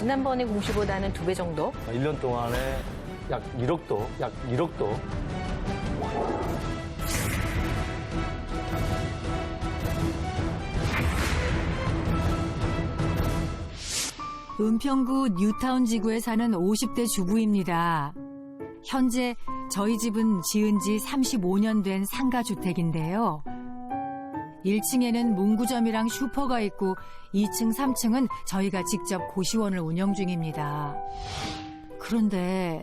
지난번에 공시보다는 2배 정도. 1년 동안에 약 1억도. 은평구 뉴타운 지구에 사는 50대 주부입니다. 현재 저희 집은 지은 지 35년 된 상가주택인데요. 1층에는 문구점이랑 슈퍼가 있고 2층, 3층은 저희가 직접 고시원을 운영 중입니다. 그런데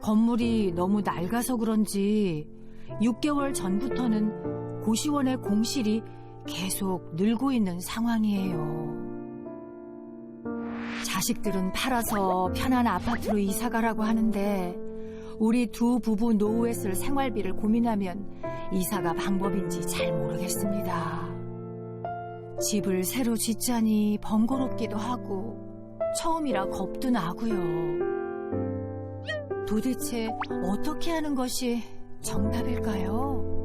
건물이 너무 낡아서 그런지 6개월 전부터는 고시원의 공실이 계속 늘고 있는 상황이에요. 자식들은 팔아서 편한 아파트로 이사가라고 하는데 우리 두 부부 노후에 쓸 생활비를 고민하면 이사가 방법인지 잘 모르겠습니다. 집을 새로 짓자니 번거롭기도 하고 처음이라 겁도 나고요. 도대체 어떻게 하는 것이 정답일까요?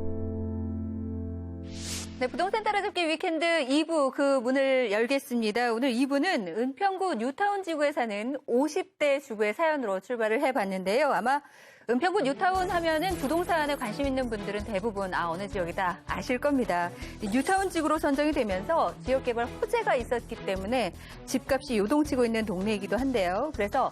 네, 부동산 따라잡기 위켄드 2부 그 문을 열겠습니다. 오늘 2부는 은평구 뉴타운 지구에 사는 50대 주부의 사연으로 출발을 해봤는데요. 아마 은평구 뉴타운 하면은 부동산에 관심 있는 분들은 대부분 어느 지역이다 아실 겁니다. 뉴타운 지구로 선정이 되면서 지역개발 호재가 있었기 때문에 집값이 요동치고 있는 동네이기도 한데요. 그래서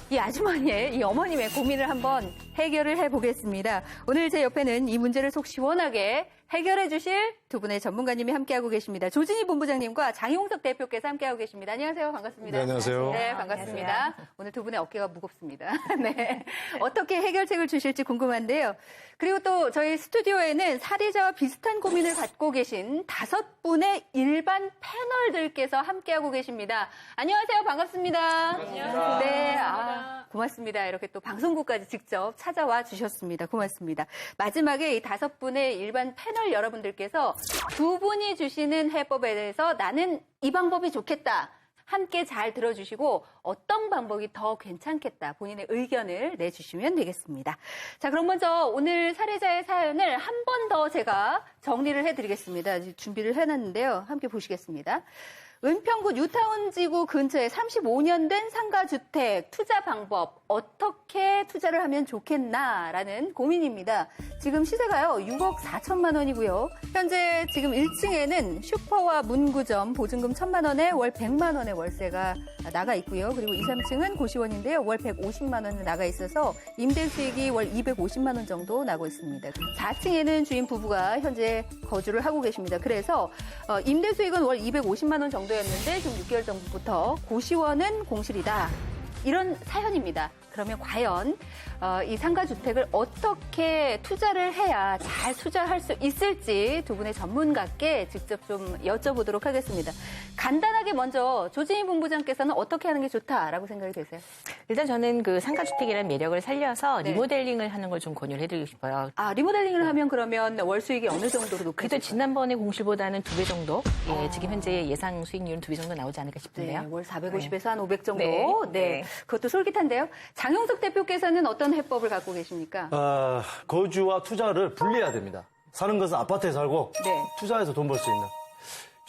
이 아주머니의, 이 어머님의 고민을 한번 해결을 해보겠습니다. 오늘 제 옆에는 이 문제를 속 시원하게 해결해 주실 두 분의 전문가님이 함께하고 계십니다. 조진희 본부장님과 장용석 대표께서 함께하고 계십니다. 안녕하세요. 반갑습니다. 네, 안녕하세요. 네, 반갑습니다. 오늘 두 분의 어깨가 무겁습니다. 네. 어떻게 해결책을 주실지 궁금한데요. 그리고 또 저희 스튜디오에는 사례자와 비슷한 고민을 갖고 계신 5분의 일반 패널들께서 함께하고 계십니다. 안녕하세요. 반갑습니다. 안녕하세요. 네, 고맙습니다. 이렇게 또 방송국까지 직접 찾아와 주셨습니다. 고맙습니다. 마지막에 이 5분의 일반 패널 여러분들께서 두 분이 주시는 해법에 대해서 나는 이 방법이 좋겠다. 함께 잘 들어주시고 어떤 방법이 더 괜찮겠다. 본인의 의견을 내주시면 되겠습니다. 자, 그럼 먼저 오늘 사례자의 사연을 한 번 더 제가 정리를 해드리겠습니다. 준비를 해놨는데요. 함께 보시겠습니다. 은평구 뉴타운 지구 근처에 35년 된 상가주택 투자 방법 어떻게 투자를 하면 좋겠나라는 고민입니다. 지금 시세가요 6억 4천만 원이고요. 현재 지금 1층에는 슈퍼와 문구점 보증금 1,000만 원에 월 100만 원의 월세가 나가 있고요. 그리고 2, 3층은 고시원인데요. 월 150만 원에 나가 있어서 임대 수익이 월 250만 원 정도 나고 있습니다. 4층에는 주인 부부가 현재 거주를 하고 계십니다. 그래서 임대 수익은 월 250만 원 정도였는데 지금 6개월 전부터 고시원은 공실이다. 이런 사연입니다. 그러면 과연 이 상가주택을 어떻게 투자를 해야 잘 투자할 수 있을지 두 분의 전문가께 직접 좀 여쭤보도록 하겠습니다. 간단하게 먼저 조진희 본부장께서는 어떻게 하는 게 좋다라고 생각이 되세요? 일단 저는 그 상가주택이라는 매력을 살려서 네. 리모델링을 하는 걸 좀 권유를 해드리고 싶어요. 리모델링을 하면 그러면 월 수익이 어느 정도로 그래도 높을까요? 지난번에 공시보다는 2배 정도. 예, 지금 현재 예상 수익률은 2배 정도 나오지 않을까 싶은데요. 네, 월 450에서 한 500 정도. 네. 네. 그것도 솔깃한데요. 장용석 대표께서는 어떤 해법을 갖고 계십니까? 거주와 투자를 분리해야 됩니다. 사는 것은 아파트에 살고 네. 투자해서 돈 벌 수 있는.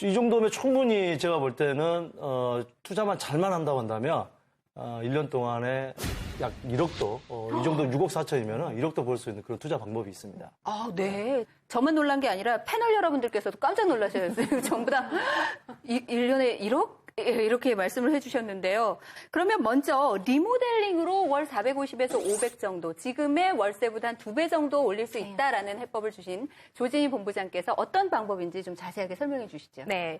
이 정도면 충분히 제가 볼 때는 투자만 잘만 한다고 한다면 1년 동안에 약 1억도, 이 정도 6억 4천이면 1억도 벌 수 있는 그런 투자 방법이 있습니다. 네. 저만 놀란 게 아니라 패널 여러분들께서도 깜짝 놀라셔야 돼요. 전부 다 1년에 1억? 이렇게 말씀을 해주셨는데요. 그러면 먼저 리모델링으로 월 450에서 500 정도, 지금의 월세보다 한 2배 정도 올릴 수 있다라는 해법을 주신 조진희 본부장께서 어떤 방법인지 좀 자세하게 설명해 주시죠. 네.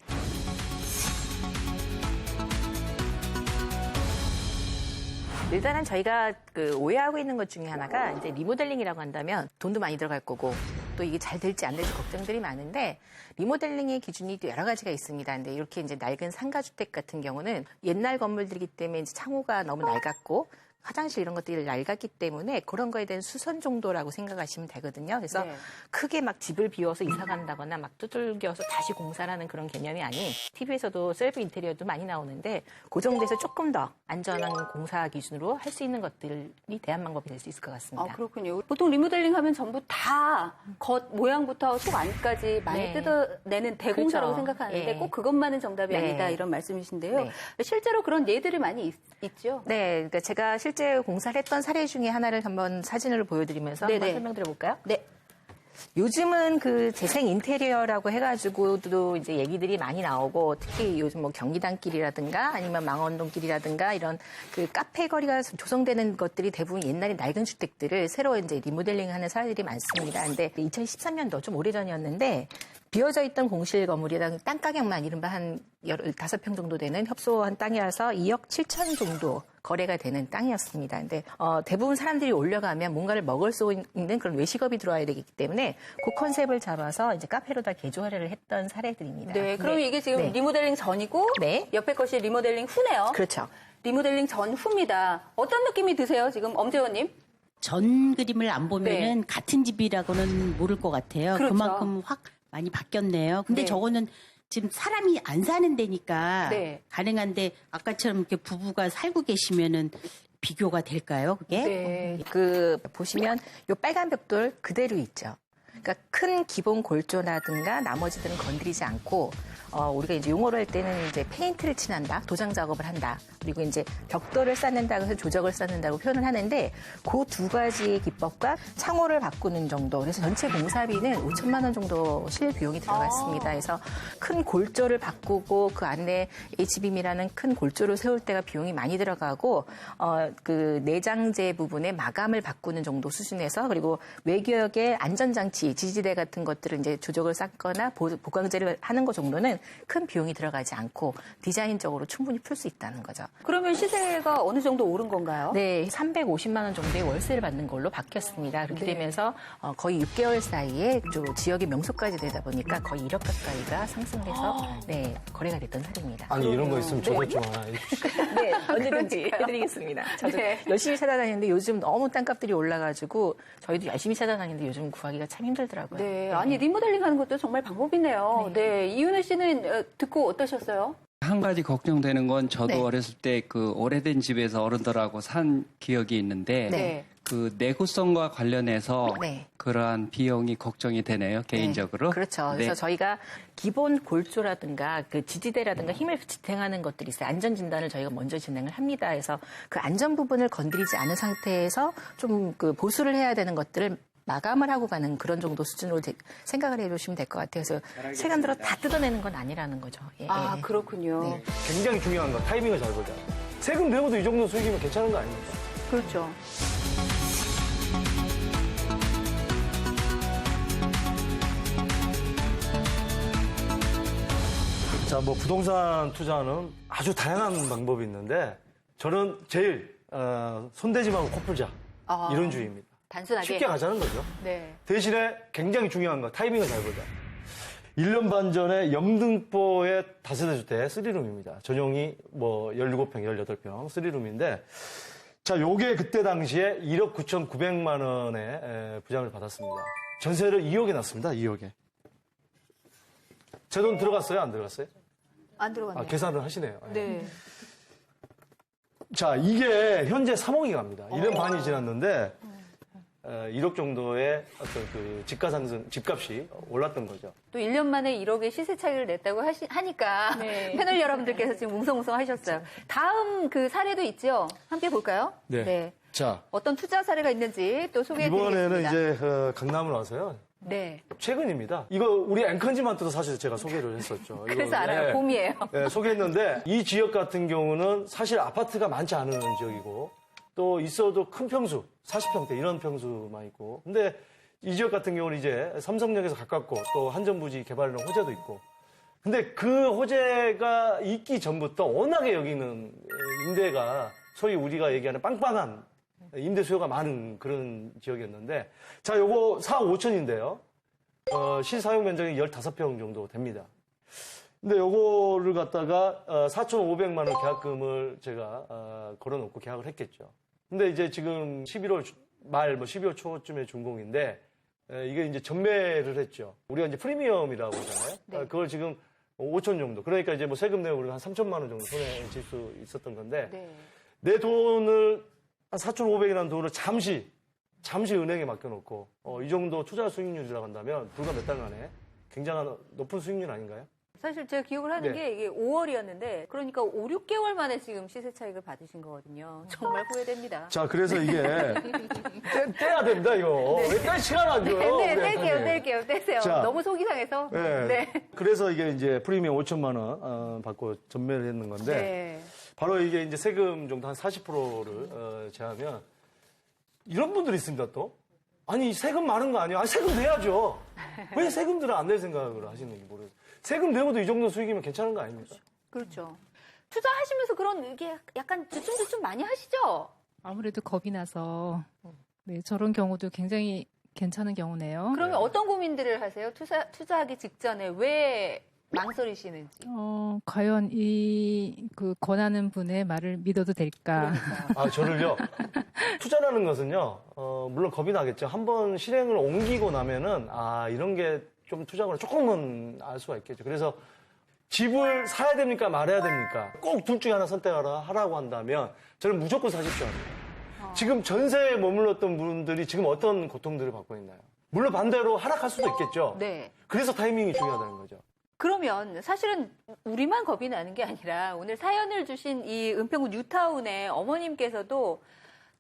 일단은 저희가 그 오해하고 있는 것 중에 하나가 이제 리모델링이라고 한다면 돈도 많이 들어갈 거고 또 이게 잘 될지 안 될지 걱정들이 많은데 리모델링의 기준이 또 여러 가지가 있습니다. 근데 이렇게 이제 낡은 상가주택 같은 경우는 옛날 건물들이기 때문에 이제 창호가 너무 낡았고 화장실 이런 것들이 낡았기 때문에 그런 거에 대한 수선 정도라고 생각하시면 되거든요. 그래서 네. 크게 막 집을 비워서 이사 간다거나 막 두들겨서 다시 공사라는 그런 개념이 아닌 TV에서도 셀프 인테리어도 많이 나오는데 그 정도에서 조금 더 안전한 공사 기준으로 할 수 있는 것들이 대안 방법이 될 수 있을 것 같습니다. 아, 그렇군요. 보통 리모델링 하면 전부 다 겉 모양부터 속 안까지 많이 네. 뜯어내는 대공사라고 그렇죠. 생각하는데 예. 꼭 그것만은 정답이 네. 아니다 이런 말씀이신데요. 네. 실제로 그런 예들이 많이 있죠. 네, 그러니까 제가 실제 공사를 했던 사례 중에 하나를 한번 사진으로 보여드리면서 네네. 한번 설명드려볼까요? 네. 요즘은 그 재생 인테리어라고 해가지고도 이제 얘기들이 많이 나오고 특히 요즘 뭐 경리단길이라든가 아니면 망원동길이라든가 이런 그 카페 거리가 조성되는 것들이 대부분 옛날에 낡은 주택들을 새로 이제 리모델링하는 사례들이 많습니다. 근데 2013년도 좀 오래전이었는데 비어져 있던 공실 건물이랑 땅 가격만 이른바 한 15평 정도 되는 협소한 땅이라서 2억 7천 정도 거래가 되는 땅이었습니다. 근데 대부분 사람들이 올려가면 뭔가를 먹을 수 있는 그런 외식업이 들어와야 되기 때문에 그 컨셉을 잡아서 이제 카페로 다 개조를 했던 사례들입니다. 네. 그럼 이게 지금 네. 리모델링 전이고 네. 옆에 것이 리모델링 후네요. 그렇죠. 리모델링 전후입니다. 어떤 느낌이 드세요? 지금 엄재원님? 전 그림을 안 보면은 같은 집이라고는 모를 것 같아요. 그렇죠. 그만큼 확 많이 바뀌었네요. 근데 네. 저거는 지금 사람이 안 사는 데니까 네. 가능한데 아까처럼 이렇게 부부가 살고 계시면은 비교가 될까요? 그게? 네. 그 보시면 요 빨간 벽돌 그대로 있죠. 그러니까 큰 기본 골조라든가 나머지들은 건드리지 않고 우리가 이제 용어로 할 때는 이제 페인트를 칠한다, 도장 작업을 한다, 그리고 이제 벽돌을 쌓는다고 해서 조적을 쌓는다고 표현을 하는데 그 두 가지의 기법과 창호를 바꾸는 정도. 그래서 전체 공사비는 5천만 원 정도 실 비용이 들어갔습니다. 그래서 큰 골조를 바꾸고 그 안에 H빔이라는 큰 골조를 세울 때가 비용이 많이 들어가고 그 내장재 부분의 마감을 바꾸는 정도 수준에서 그리고 외벽의 안전장치, 지지대 같은 것들을 이제 조적을 쌓거나 보강제를 하는 것 정도는 큰 비용이 들어가지 않고 디자인적으로 충분히 풀 수 있다는 거죠. 그러면 시세가 어느 정도 오른 건가요? 네, 350만 원 정도의 월세를 받는 걸로 바뀌었습니다. 그렇게 네. 되면서 거의 6개월 사이에 좀 지역의 명소까지 되다 보니까 거의 1억 가까이가 상승돼서 네, 거래가 됐던 사례입니다. 아니 이런 거 있으면 저것 좀 하나 해주시죠. 네, 언제든지 해드리겠습니다. 저도 네. 열심히 찾아다니는데 요즘 너무 땅값들이 올라가지고 저희도 열심히 찾아다니는데 요즘 구하기가 참 힘들더라고요. 네. 아니, 리모델링 하는 것도 정말 방법이네요. 네. 이윤우 씨는 듣고 어떠셨어요? 한 가지 걱정되는 건 저도 네. 어렸을 때 그 오래된 집에서 어른들하고 산 기억이 있는데 네. 그 내구성과 관련해서 네. 그러한 비용이 걱정이 되네요, 개인적으로. 네, 그렇죠. 그래서 네. 저희가 기본 골조라든가 그 지지대라든가 힘을 지탱하는 것들이 있어요. 안전 진단을 저희가 먼저 진행을 합니다. 그래서 그 안전 부분을 건드리지 않은 상태에서 좀 그 보수를 해야 되는 것들을 마감을 하고 가는 그런 정도 수준으로 생각을 해주시면 될 것 같아요. 그래서 세간 들어 다 뜯어내는 건 아니라는 거죠. 예, 아, 예. 그렇군요. 네. 굉장히 중요한 건 타이밍을 잘 보자. 세금 내고도 이 정도 수익이면 괜찮은 거 아닙니까? 그렇죠. 자, 뭐 부동산 투자는 아주 다양한 방법이 있는데 저는 제일 손대지 말고 코 풀자 아. 이런 주의입니다. 단순하게. 쉽게 가자는 거죠. 네. 대신에 굉장히 중요한 거 타이밍을 잘 보자. 1년 반 전에 영등포의 다세대 주택 3룸입니다. 전용이 뭐 17평, 18평 3룸인데 자, 요게 그때 당시에 1억 9,900만 원의 부장을 받았습니다. 전세를 2억에 났습니다. 2억에. 제 돈 들어갔어요? 안 들어갔어요? 안 들어갔네요. 아, 계산을 하시네요. 네. 자, 이게 현재 3억이 갑니다. 1년 반이 지났는데 1억 정도의 어떤 그 집가 상승, 집값이 올랐던 거죠. 또 1년 만에 1억의 시세 차익을 냈다고 하니까 네. 패널 여러분들께서 지금 웅성웅성 하셨어요. 다음 그 사례도 있죠. 함께 볼까요? 네. 자, 어떤 투자 사례가 있는지 또 소개해 드리겠습니다. 이번에는 이제 강남을 와서요. 네. 최근입니다. 이거 우리 앵커님한테도 사실 제가 소개를 했었죠. 그래서 이거, 알아요. 네. 봄이에요. 네, 소개했는데 이 지역 같은 경우는 사실 아파트가 많지 않은 지역이고 또 있어도 큰 평수, 40평대 이런 평수만 있고 근데 이 지역 같은 경우는 이제 삼성역에서 가깝고 또 한전부지 개발용 호재도 있고 근데 그 호재가 있기 전부터 워낙에 여기는 임대가 소위 우리가 얘기하는 빵빵한 임대 수요가 많은 그런 지역이었는데 자, 요거 4억 5천인데요. 실사용 면적이 15평 정도 됩니다. 근데 요거를 갖다가 4,500만 원 계약금을 제가 걸어놓고 계약을 했겠죠. 근데 이제 지금 11월 말, 12월 초쯤에 준공인데, 이게 이제 전매를 했죠. 우리가 이제 프리미엄이라고 하잖아요. 네. 그걸 지금 5천 정도. 그러니까 이제 뭐 세금 내고 우리가 한 3천만 원 정도 손에 질 수 있었던 건데, 네. 내 돈을, 한 4,500이라는 돈을 잠시 은행에 맡겨놓고, 이 정도 투자 수익률이라고 한다면, 불과 몇 달만에 굉장한 높은 수익률 아닌가요? 사실 제가 기억을 하는 네. 게 이게 5월이었는데 그러니까 5, 6개월 만에 지금 시세 차익을 받으신 거거든요. 정말 후회됩니다. 자, 그래서 이게, 떼야 됩니다, 이거. 왜 뗄 시간 안 줘요? 네, 우리 한테. 떼세요. 자. 너무 속이 상해서. 네. 네. 그래서 이게 이제 프리미엄 5천만 원 받고 전매를 했는 건데, 네. 바로 이게 이제 세금 정도 한 40%를 제하면, 이런 분들이 있습니다, 또. 아니, 세금 많은 거 아니에요? 아니, 세금 내야죠. 왜 세금들을 안 낼 생각을 하시는지 모르겠어요. 세금 내고도 이 정도 수익이면 괜찮은 거 아닙니까? 그렇죠. 투자하시면서 그런 이게 약간 주춤주춤 많이 하시죠? 아무래도 겁이 나서 네, 저런 경우도 굉장히 괜찮은 경우네요. 그러면 어떤 고민들을 하세요? 투자하기 직전에 왜 망설이시는지. 과연 그 권하는 분의 말을 믿어도 될까? 아, 저를요? 투자라는 것은요, 물론 겁이 나겠죠. 한번 실행을 옮기고 나면은, 이런 게 좀 투자거나 조금은 알 수가 있겠죠. 그래서 집을 사야 됩니까? 말아야 됩니까? 꼭 둘 중에 하나 하라고 한다면 저는 무조건 사십시오. 지금 전세에 머물렀던 분들이 지금 어떤 고통들을 받고 있나요? 물론 반대로 하락할 수도 있겠죠. 네. 그래서 타이밍이 중요하다는 거죠. 그러면 사실은 우리만 겁이 나는 게 아니라 오늘 사연을 주신 이 은평구 뉴타운의 어머님께서도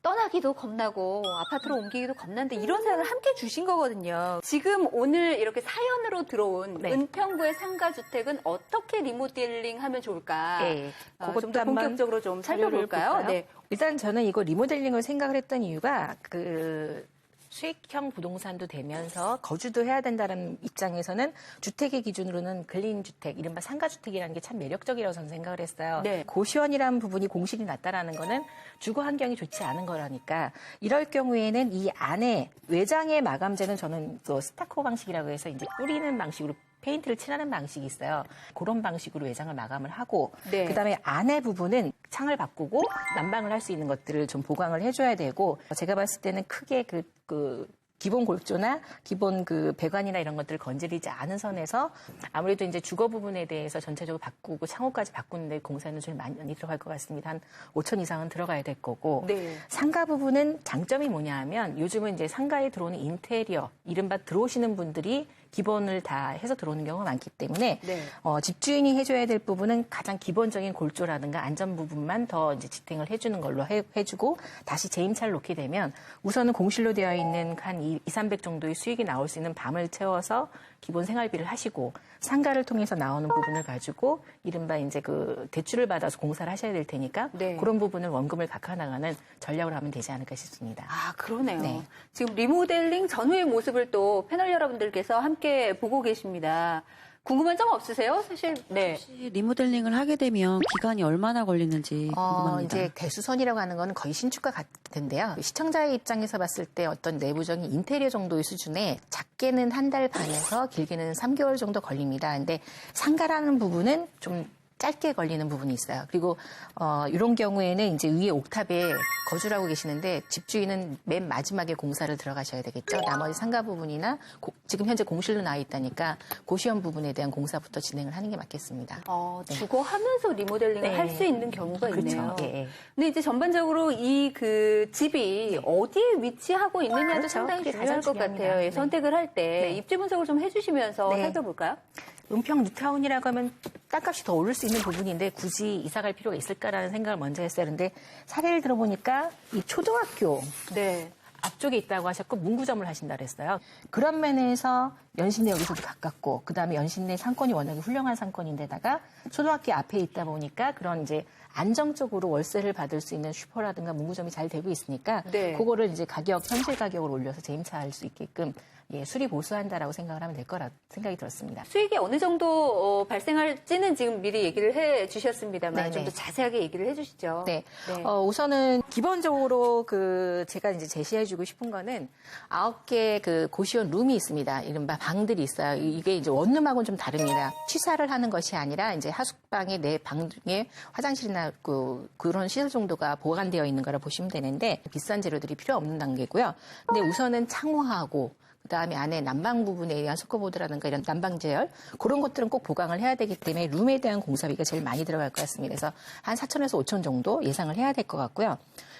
떠나기도 겁나고 아파트로 옮기기도 겁난데 이런 사연을 함께 주신 거거든요. 지금 오늘 이렇게 사연으로 들어온 네. 은평구의 상가주택은 어떻게 리모델링하면 좋을까? 네, 좀 그것도 더 한번 본격적으로 좀 살펴볼까요? 살펴볼까요? 네. 일단 저는 이거 리모델링을 생각을 했던 이유가 수익형 부동산도 되면서 거주도 해야 된다는 입장에서는 주택의 기준으로는 근린주택, 이른바 상가주택이라는 게 참 매력적이라고 저는 생각을 했어요. 네. 고시원이라는 부분이 공실이 낮다라는 거는 주거 환경이 좋지 않은 거라니까 이럴 경우에는 이 안에 외장의 마감재는 저는 또 스타코 방식이라고 해서 이제 뿌리는 방식으로 페인트를 칠하는 방식이 있어요. 그런 방식으로 외장을 마감을 하고 네. 그다음에 안에 부분은 창을 바꾸고 난방을 할 수 있는 것들을 좀 보강을 해줘야 되고 제가 봤을 때는 크게 기본 골조나 기본 배관이나 이런 것들을 건드리지 않은 선에서 아무래도 이제 주거 부분에 대해서 전체적으로 바꾸고 창호까지 바꾸는데 공사는 좀 많이 들어갈 것 같습니다. 한 5천 이상은 들어가야 될 거고 네. 상가 부분은 장점이 뭐냐 하면 요즘은 이제 상가에 들어오는 인테리어 이른바 들어오시는 분들이 기본을 다 해서 들어오는 경우가 많기 때문에 네. 집주인이 해줘야 될 부분은 가장 기본적인 골조라든가 안전 부분만 더 이제 지탱을 해주는 걸로 해주고 다시 재임차를 놓게 되면 우선은 공실로 되어 있는 한 200-300 정도의 수익이 나올 수 있는 밤을 채워서 기본 생활비를 하시고 상가를 통해서 나오는 부분을 가지고 이른바 이제 대출을 받아서 공사를 하셔야 될 테니까 네. 그런 부분을 원금을 갚아나가는 전략을 하면 되지 않을까 싶습니다. 아, 그러네요. 네. 지금 리모델링 전후의 모습을 또 패널 여러분들께서 함께 보고 계십니다. 궁금한 점 없으세요? 사실, 네. 혹시 리모델링을 하게 되면 기간이 얼마나 걸리는지 궁금합니다. 이제 대수선이라고 하는 건 거의 신축과 같은데요. 시청자의 입장에서 봤을 때 어떤 내부적인 인테리어 정도의 수준에 작게는 한 달 반에서 길게는 3개월 정도 걸립니다. 근데 상가라는 부분은 좀 짧게 걸리는 부분이 있어요. 그리고 이런 경우에는 이제 위에 옥탑에 거주를 하고 계시는데 집주인은 맨 마지막에 공사를 들어가셔야 되겠죠. 나머지 상가 부분이나 지금 현재 공실로 나와 있다니까 고시원 부분에 대한 공사부터 진행을 하는 게 맞겠습니다. 네. 주거하면서 리모델링을 네. 할 수 있는 경우가 그렇죠. 있네요. 예. 근데 이제 전반적으로 이 집이 어디에 위치하고 있느냐도 그렇죠. 상당히 그게 중요할 가장 것 중요합니다. 같아요. 예, 네. 선택을 할 때 네. 입지 분석을 좀 해주시면서 네. 살펴볼까요? 은평 뉴타운이라고 하면 땅값이 더 오를 수 있는 부분인데 굳이 이사 갈 필요가 있을까라는 생각을 먼저 했어요. 그런데 사례를 들어보니까 이 초등학교 네. 앞쪽에 있다고 하셨고 문구점을 하신다 그랬어요. 그런 면에서 연신내 여기서도 가깝고 그다음에 연신내 상권이 워낙에 훌륭한 상권인데다가 초등학교 앞에 있다 보니까 그런 이제 안정적으로 월세를 받을 수 있는 슈퍼라든가 문구점이 잘 되고 있으니까 네. 그거를 이제 현실 가격을 올려서 재임차할 수 있게끔 수리 보수한다라고 생각을 하면 될 거라 생각이 들었습니다. 수익이 어느 정도 발생할지는 지금 미리 얘기를 해 주셨습니다만 네네. 좀 더 자세하게 얘기를 해 주시죠. 네. 네. 우선은 기본적으로 제가 이제 제시해주고 싶은 거는 9개 고시원 룸이 있습니다. 이른바 방들이 있어요. 이게 이제 원룸하고는 좀 다릅니다. 취사를 하는 것이 아니라 이제 하숙방에 내 방 중에 화장실이나 그런 시설 정도가 보관되어 있는 거라 보시면 되는데 비싼 재료들이 필요 없는 단계고요. 근데 우선은 창호하고 그다음에 안에 난방 부분에 의한 스코보드라든가 이런 난방 제열 그런 것들은 꼭 보강을 해야 되기 때문에 룸에 대한 공사비가 제일 많이 들어갈 것 같습니다. 그래서 한 4천에서 5천 정도 예상을 해야 될 것 같고요.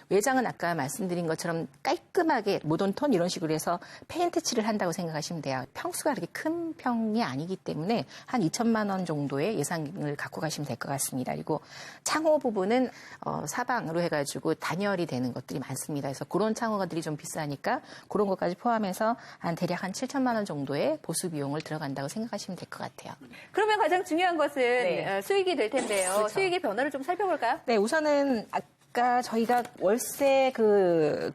외장은 아까 말씀드린 것처럼 깔끔하게 모던톤 이런 식으로 해서 페인트 칠을 한다고 생각하시면 돼요. 평수가 그렇게 큰 평이 아니기 때문에 한 2천만 원 정도의 예상을 갖고 가시면 될 것 같습니다. 그리고 창호 부분은 사방으로 해가지고 단열이 되는 것들이 많습니다. 그래서 그런 창호들이 좀 비싸니까 그런 것까지 포함해서 대략 한 7천만 원 정도의 보수 비용을 들어간다고 생각하시면 될 것 같아요. 그러면 가장 중요한 것은 네. 수익이 될 텐데요. 그렇죠. 수익의 변화를 좀 살펴볼까요? 네, 우선은 아까 저희가 월세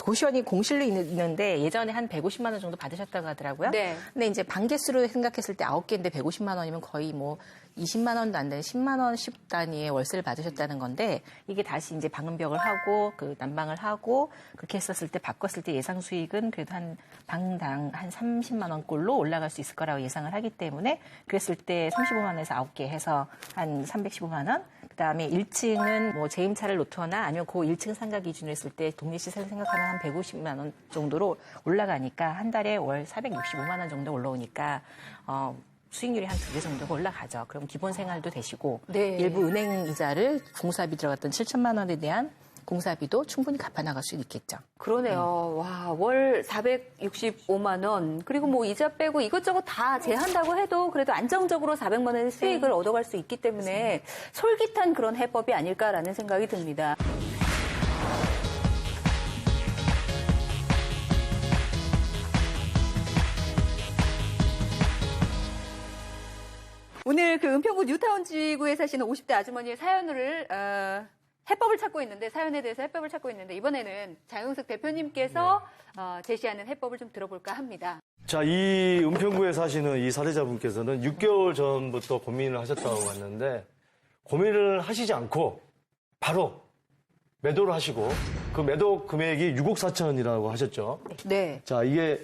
고시원이 공실로 있는데 예전에 한 150만 원 정도 받으셨다고 하더라고요. 네. 근데 이제 방개수로 생각했을 때 9개인데 150만 원이면 거의 뭐 20만 원도 안 되는 10만 원씩 단위의 월세를 받으셨다는 건데 이게 다시 이제 방음벽을 하고 난방을 하고 그렇게 했었을 때 바꿨을 때 예상 수익은 그래도 한 방당 한 30만 원꼴로 올라갈 수 있을 거라고 예상을 하기 때문에 그랬을 때 35만 원에서 9개 해서 한 315만 원. 그다음에 1층은 뭐 재임차를 놓거나 아니면 그 1층 상가 기준으로 했을 때 동네 시세를 생각하면 한 150만 원 정도로 올라가니까 한 달에 월 465만 원 정도 올라오니까 수익률이 한 2배 정도가 올라가죠. 그럼 기본 생활도 되시고 네. 일부 은행 이자를 공사비 들어갔던 7천만 원에 대한 공사비도 충분히 갚아나갈 수 있겠죠. 그러네요. 와, 월 465만 원. 그리고 뭐 이자 빼고 이것저것 다 제한다고 해도 그래도 안정적으로 400만 원의 수익을 얻어갈 수 있기 때문에 솔깃한 그런 해법이 아닐까라는 생각이 듭니다. 오늘 그 은평구 뉴타운 지구에 사시는 50대 아주머니의 사연을 해법을 찾고 있는데 사연에 대해서 해법을 찾고 있는데 이번에는 장용석 대표님께서 제시하는 해법을 좀 들어볼까 합니다. 자, 이 은평구에 사시는 이 사례자분께서는 6개월 전부터 고민을 하셨다고 봤는데 고민을 하시지 않고 바로 매도를 하시고 그 매도 금액이 6억 4천이라고 하셨죠. 네. 자, 이게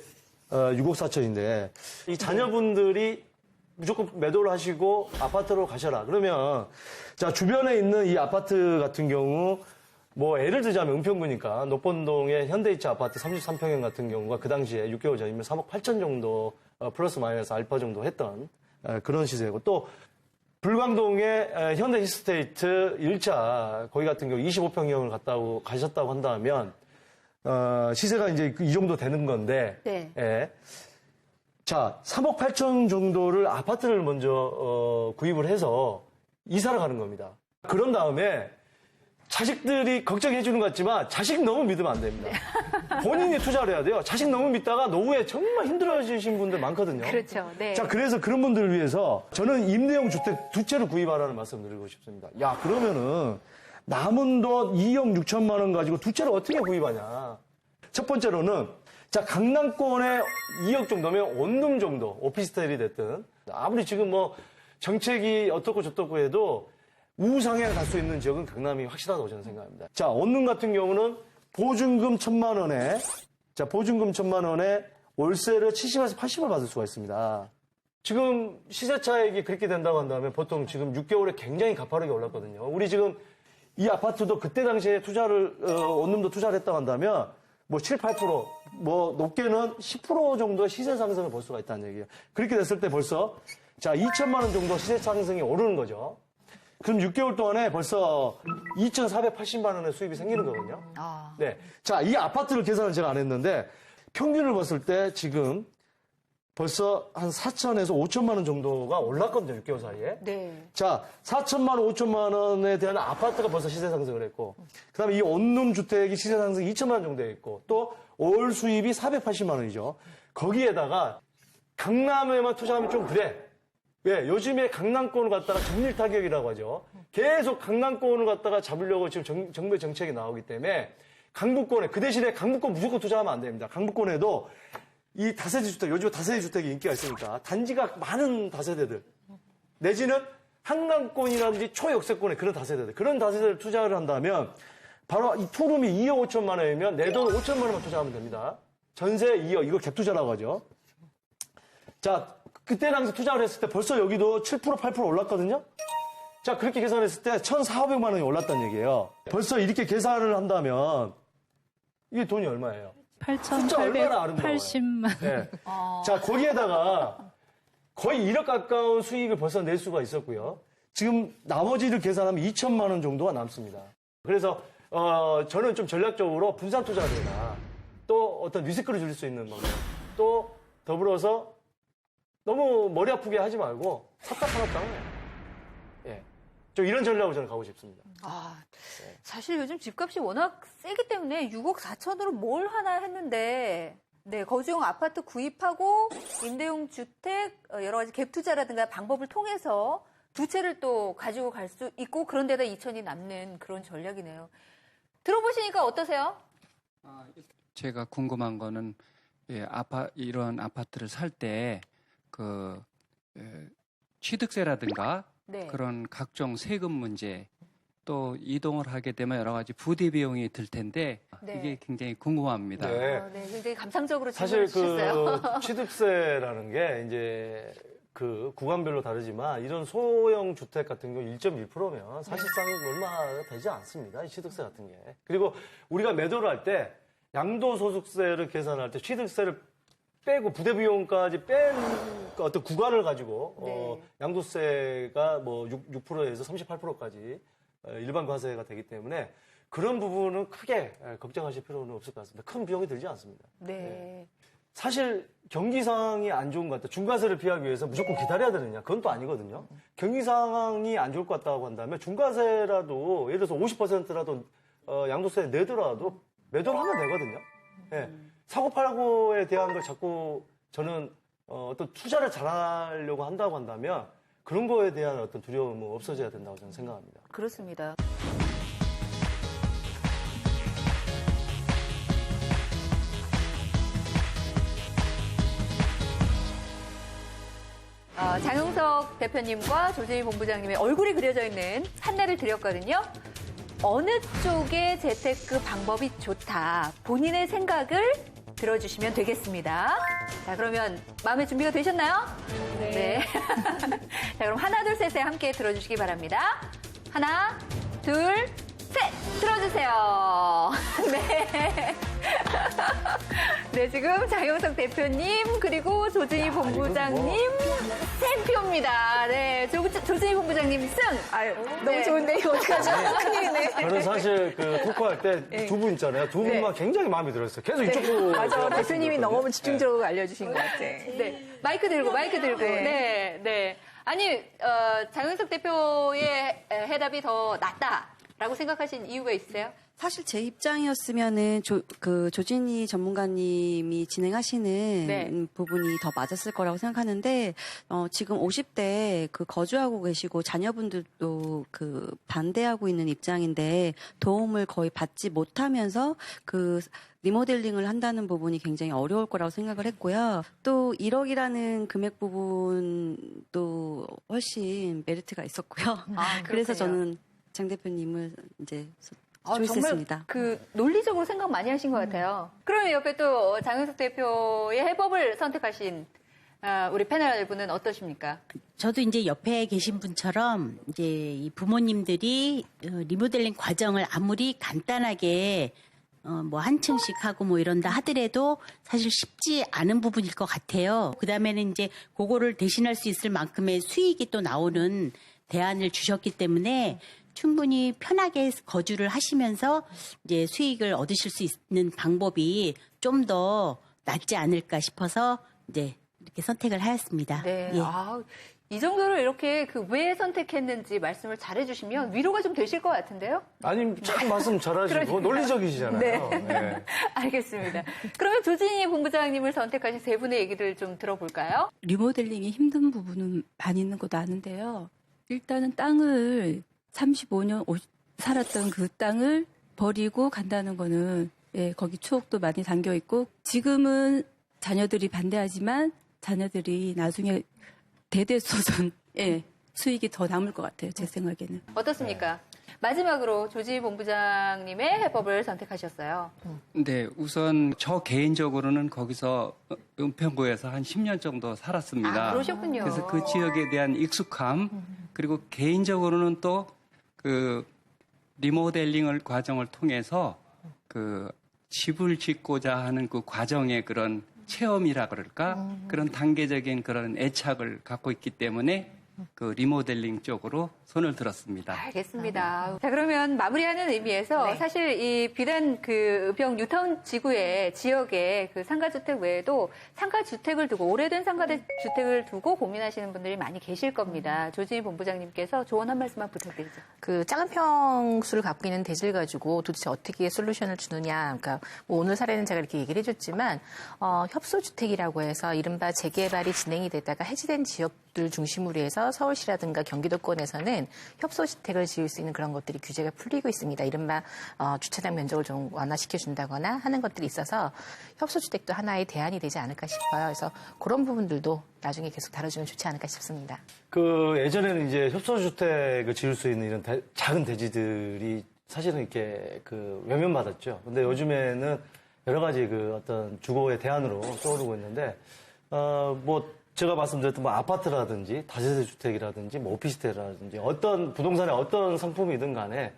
6억 4천인데 이 자녀분들이 무조건 매도를 하시고 아파트로 가셔라. 그러면 자, 주변에 있는 이 아파트 같은 경우 뭐 예를 들자면 은평구니까 녹본동의 현대이차 아파트 33평형 같은 경우가 그 당시에 6개월 전이면 3억 8천 정도 플러스 마이너스 알파 정도 했던 그런 시세고 또 불광동의 현대 히스테이트 1차 거기 같은 경우 25평형을 가셨다고 한다면 시세가 이제 이 정도 되는 건데 네. 예. 자, 3억 8천 정도를 아파트를 먼저 구입을 해서 이사를 가는 겁니다. 그런 다음에 자식들이 걱정해 주는 것 같지만 자식 너무 믿으면 안 됩니다. 본인이 투자를 해야 돼요. 자식 너무 믿다가 노후에 정말 힘들어지신 분들 많거든요. 그렇죠. 네. 자, 그래서 그런 분들을 위해서 저는 임대용 주택 2채를 구입하라는 말씀 드리고 싶습니다. 야, 그러면은 남은 돈 2억 6천만 원 가지고 2채를 어떻게 구입하냐. 첫 번째로는 자, 강남권에 2억 정도면 원룸 정도, 오피스텔이 됐든 아무리 지금 뭐 정책이 어떻고 저떻고 해도 우상향 갈 수 있는 지역은 강남이 확실하다고 저는 생각합니다. 자, 원룸 같은 경우는 보증금 1,000만 원에 보증금 1,000만 원에 월세를 70에서 80을 받을 수가 있습니다. 지금 시세 차익이 그렇게 된다고 한다면 보통 지금 6개월에 굉장히 가파르게 올랐거든요. 우리 지금 이 아파트도 그때 당시에 원룸도 투자를 했다고 한다면 뭐 7, 8%, 뭐 높게는 10% 정도의 시세 상승을 볼 수가 있다는 얘기예요. 그렇게 됐을 때 벌써 자, 2천만 원 정도 시세 상승이 오르는 거죠. 그럼 6개월 동안에 벌써 2,480만 원의 수입이 생기는 거거든요. 네. 자, 이 아파트를 계산을 제가 안 했는데 평균을 봤을 때 지금 벌써 한 4천에서 5천만 원 정도가 올랐거든요. 6개월 사이에. 네. 자, 4천만 원, 5천만 원에 대한 아파트가 벌써 시세 상승을 했고, 그 다음에 이 원룸 주택이 시세 상승 2천만 원 정도 했고, 또 월 수입이 480만 원이죠. 거기에다가 강남에만 투자하면 좀 그래. 왜? 요즘에 강남권을 갖다가 정밀 타격이라고 하죠. 계속 강남권을 갖다가 잡으려고 지금 정부의 정책이 나오기 때문에 강북권에, 그 대신에 강북권 무조건 투자하면 안 됩니다. 강북권에도 이 다세대 주택, 요즘 다세대 주택이 인기가 있으니까 단지가 많은 다세대들 내지는 한강권이라든지 초역세권의 그런 다세대들, 그런 다세대를 투자를 한다면 바로 이 투룸이 2억 5천만 원이면 내 돈 5천만 원만 투자하면 됩니다. 전세 2억, 이거 갭 투자라고 하죠. 자, 그때 당시 투자를 했을 때 벌써 여기도 7%, 8% 올랐거든요. 자, 그렇게 계산했을 때 1,400만 원이 올랐다는 얘기예요. 벌써 이렇게 계산을 한다면 이게 돈이 얼마예요? 숫자 얼마나 아름다워요. 8,880만. 네. 자, 거기에다가 거의 1억 가까운 수익을 벌써 낼 수가 있었고요. 지금 나머지를 계산하면 2천만 원 정도가 남습니다. 그래서 저는 좀 전략적으로 분산 투자를 해라. 또 어떤 리스크를 줄일 수 있는 방법. 또 더불어서 너무 머리 아프게 하지 말고 샀다 팔았다 해요. 예. 좀 이런 전략으로 저는 가고 싶습니다. 사실 요즘 집값이 워낙 세기 때문에 6억 4천으로 뭘 하나 했는데, 네, 거주용 아파트 구입하고 임대용 주택, 여러 가지 갭 투자라든가 방법을 통해서 두 채를 또 가지고 갈 수 있고 그런 데다 2천이 남는 그런 전략이네요. 들어보시니까 어떠세요? 제가 궁금한 거는 이런 아파트를 살 때 취득세라든가 네. 그런 각종 세금 문제 또 이동을 하게 되면 여러 가지 부대 비용이 들 텐데 네. 이게 굉장히 궁금합니다. 네. 네, 굉장히 감상적으로 사실 질문을 주셨어요. 그 취득세라는 게 이제 그 구간별로 다르지만 이런 소형 주택 같은 경우 1.1%면 사실상 얼마 되지 않습니다. 이 취득세 같은 게. 그리고 우리가 매도를 할 때 양도소득세를 계산할 때 취득세를 빼고 부대 비용까지 뺀 어떤 구간을 가지고 네. 양도세가 뭐 6%에서 38%까지 일반 과세가 되기 때문에 그런 부분은 크게 걱정하실 필요는 없을 것 같습니다. 큰 비용이 들지 않습니다. 네. 사실 경기 상황이 안 좋은 것 같다. 중과세를 피하기 위해서 무조건 기다려야 되느냐? 그건 또 아니거든요. 경기 상황이 안 좋을 것 같다고 한다면 중과세라도 예를 들어서 50%라도 양도세 내더라도 매도를 하면 되거든요. 예. 사고팔고에 대한 걸 자꾸 저는 어떤 투자를 잘하려고 한다고 한다면 그런 거에 대한 어떤 두려움은 없어져야 된다고 저는 생각합니다. 그렇습니다. 장용석 대표님과 조재희 본부장님의 얼굴이 그려져 있는 판례를 드렸거든요. 어느 쪽의 재테크 방법이 좋다. 본인의 생각을 들어주시면 되겠습니다. 자, 그러면 마음의 준비가 되셨나요? 네. 자, 그럼 하나, 둘, 셋에 함께 들어주시기 바랍니다. 하나, 둘, 셋! 들어주세요. 네. 네, 지금 장용석 대표님, 그리고 조진희 본부장님, 세 표입니다. 네, 조진희 본부장님 승! 아유, 너무 네. 좋은데 이거 어떡하죠? 큰일이네. 저는 사실 그 토크할 때 두 분 있잖아요. 두 분만 굉장히 마음에 들었어요. 계속 이쪽 보고. 맞아, 대표님이 너무 집중적으로 알려주신 것 같아. 네. 마이크 들고. 네. 네. 아니, 장용석 대표의 해답이 더 낫다라고 생각하신 이유가 있으세요? 사실 제 입장이었으면은 조진희 전문가님이 진행하시는 네. 부분이 더 맞았을 거라고 생각하는데 지금 50대 거주하고 계시고 자녀분들도 반대하고 있는 입장인데 도움을 거의 받지 못하면서 리모델링을 한다는 부분이 굉장히 어려울 거라고 생각을 했고요. 또 1억이라는 금액 부분도 훨씬 메리트가 있었고요. 그래서 저는 장 대표님을 이제 초이스했습니다. 정말 논리적으로 생각 많이 하신 것 같아요. 그러면 옆에 또 장용석 대표의 해법을 선택하신 우리 패널 분은 어떠십니까? 저도 이제 옆에 계신 분처럼 이제 이 부모님들이 리모델링 과정을 아무리 간단하게 뭐 한 층씩 하고 뭐 이런다 하더라도 사실 쉽지 않은 부분일 것 같아요. 그 다음에는 이제 그거를 대신할 수 있을 만큼의 수익이 또 나오는 대안을 주셨기 때문에 충분히 편하게 거주를 하시면서 이제 수익을 얻으실 수 있는 방법이 좀 더 낫지 않을까 싶어서 이제 이렇게 선택을 하였습니다. 네. 예. 이 정도로 이렇게 왜 선택했는지 말씀을 잘해주시면 위로가 좀 되실 것 같은데요? 아니, 참 말씀 잘하시고 그러니까요. 논리적이시잖아요. 네. 알겠습니다. 그러면 조진희 본부장님을 선택하신 세 분의 얘기를 좀 들어볼까요? 리모델링이 힘든 부분은 많이 있는 것도 아는데요. 일단은 땅을 35년 살았던 그 땅을 버리고 간다는 거는 거기 추억도 많이 담겨 있고 지금은 자녀들이 반대하지만 자녀들이 나중에 대대손손 수익이 더 남을 것 같아요. 제 생각에는. 어떻습니까? 마지막으로 조진희 본부장님의 해법을 선택하셨어요. 네, 우선 저 개인적으로는 거기서 은평구에서 한 10년 정도 살았습니다. 그러셨군요. 그래서 그 지역에 대한 익숙함, 그리고 개인적으로는 또 그 리모델링을 과정을 통해서 그 집을 짓고자 하는 그 과정의 그런 체험이라 그럴까? 그런 단계적인 그런 애착을 갖고 있기 때문에 그 리모델링 쪽으로 손을 들었습니다. 알겠습니다. 자, 그러면 마무리하는 의미에서 네. 사실 이 비단 그 의병 뉴타운 지구의 지역에 그 상가주택 외에도 상가주택을 두고 오래된 상가주택을 두고 고민하시는 분들이 많이 계실 겁니다. 조진희 본부장님께서 조언 한 말씀만 부탁드리죠. 그 작은 평수를 갖고 있는 대지를 가지고 도대체 어떻게 솔루션을 주느냐. 그러니까 뭐 오늘 사례는 제가 이렇게 얘기를 해줬지만 협소주택이라고 해서 이른바 재개발이 진행이 되다가 해지된 지역들 중심으로 해서 서울시라든가 경기도권에서는 협소주택을 지을 수 있는 그런 것들이 규제가 풀리고 있습니다. 이른바 주차장 면적을 좀 완화시켜준다거나 하는 것들이 있어서 협소주택도 하나의 대안이 되지 않을까 싶어요. 그래서 그런 부분들도 나중에 계속 다뤄주면 좋지 않을까 싶습니다. 그 예전에는 이제 협소주택을 지을 수 있는 이런 작은 대지들이 사실은 이렇게 그 외면받았죠. 근데 요즘에는 여러 가지 그 어떤 주거의 대안으로 떠오르고 있는데 뭐 제가 말씀드렸던 뭐 아파트라든지 다세대 주택이라든지 뭐 오피스텔이라든지 어떤 부동산의 어떤 상품이든 간에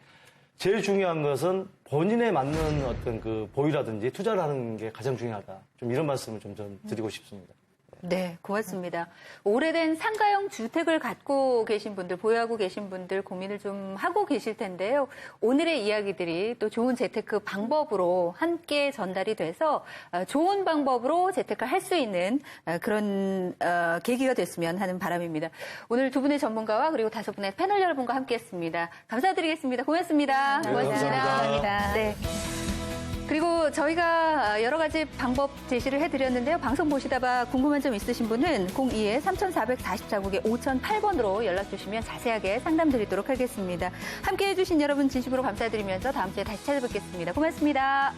제일 중요한 것은 본인에 맞는 어떤 그 보유라든지 투자를 하는 게 가장 중요하다. 좀 이런 말씀을 좀 드리고 싶습니다. 네, 고맙습니다. 오래된 상가형 주택을 갖고 계신 분들, 보유하고 계신 분들 고민을 좀 하고 계실 텐데요. 오늘의 이야기들이 또 좋은 재테크 방법으로 함께 전달이 돼서 좋은 방법으로 재테크를 할 수 있는 그런 계기가 됐으면 하는 바람입니다. 오늘 두 분의 전문가와 그리고 5분의 패널 여러분과 함께했습니다. 감사드리겠습니다. 고맙습니다. 네, 고맙습니다. 감사합니다. 네. 그리고 저희가 여러 가지 방법 제시를 해드렸는데요. 방송 보시다가 궁금한 점 있으신 분은 02-3444국에 5008번으로 연락 주시면 자세하게 상담드리도록 하겠습니다. 함께해 주신 여러분 진심으로 감사드리면서 다음 주에 다시 찾아뵙겠습니다. 고맙습니다.